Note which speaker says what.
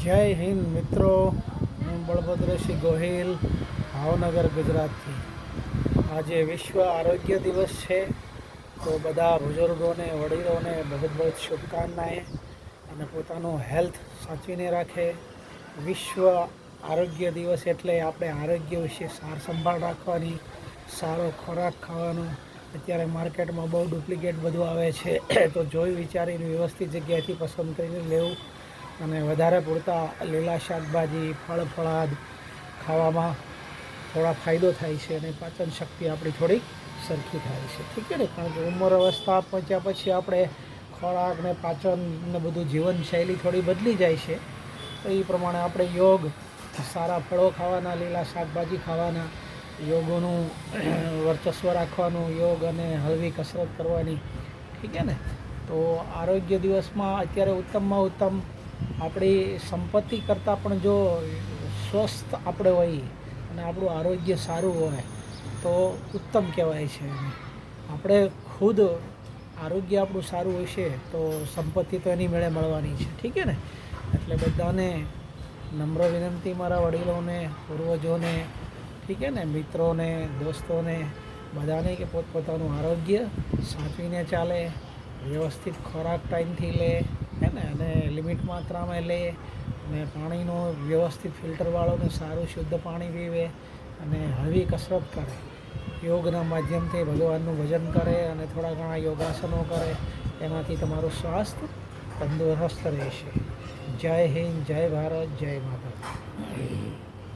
Speaker 1: જય હિન્દ મિત્રો, હું બળભદ્રસિંહ ગોહિલ, ભાવનગર, ગુજરાતથી. આજે વિશ્વ આરોગ્ય દિવસ છે, તો બધા બુઝુર્ગોને, વડીલોને બહુ બહુ શુભકામનાएं અને પોતાનું હેલ્થ સાચવીને રાખે. વિશ્વ આરોગ્ય દિવસ એટલે આપણે આરોગ્ય વિશે સાર સંભાળ રાખવાની, સારો ખોરાક ખાવાનો. અત્યારે માર્કેટમાં બહુ ડુપ્લિકેટ બધું આવે છે, તો જોઈ વિચારીને વ્યવસ્થિત જગ્યાએથી પસંદ કરીને લેવું અને વધારે પૂરતા લીલા શાકભાજી, ફળ ફળાદ ખાવામાં થોડા ફાયદો થાય છે અને પાચન શક્તિ આપણી થોડીક સરખી થાય છે. ઠીક છે ને, કારણ કે ઉંમર અવસ્થા પહોંચ્યા પછી આપણે ખોરાક ને પાચન ને બધું જીવનશૈલી થોડી બદલી જાય છે. તો એ પ્રમાણે આપણે યોગ, સારા ફળો ખાવાના, લીલા શાકભાજી ખાવાના, યોગોનું વર્ચસ્વ રાખવાનું, યોગ અને હળવી કસરત કરવાની. ઠીક છે ને. તો આરોગ્ય દિવસમાં અત્યારે ઉત્તમમાં ઉત્તમ આપણી સંપત્તિ કરતાં પણ જો સ્વસ્થ આપણે હોઈએ અને આપણું આરોગ્ય સારું હોય તો ઉત્તમ કહેવાય છે. આપણે ખુદ આરોગ્ય આપણું સારું હશે તો સંપત્તિ તો એની મેળે મળવાની છે. ઠીક છે ને. એટલે બધાને નમ્ર વિનંતી, મારા વડીલોને, પૂર્વજોને, ઠીક છે ને, મિત્રોને, દોસ્તોને, બધાને કે પોતપોતાનું આરોગ્ય સાચવીને ચાલે, વ્યવસ્થિત ખોરાક ટાઈમથી લે, હે ને, અને લિમિટ માત્રામાં લે, અને પાણીનો વ્યવસ્થિત ફિલ્ટરવાળો ને સારું શુદ્ધ પાણી પીવે અને હળવી કસરત કરે. યોગના માધ્યમથી ભગવાનનું ભજન કરે અને થોડા ઘણા યોગાસનો કરે. એનાથી તમારું સ્વાસ્થ્ય તંદુરસ્ત રહેશે. જય હિન્દ, જય ભારત, જય માતા.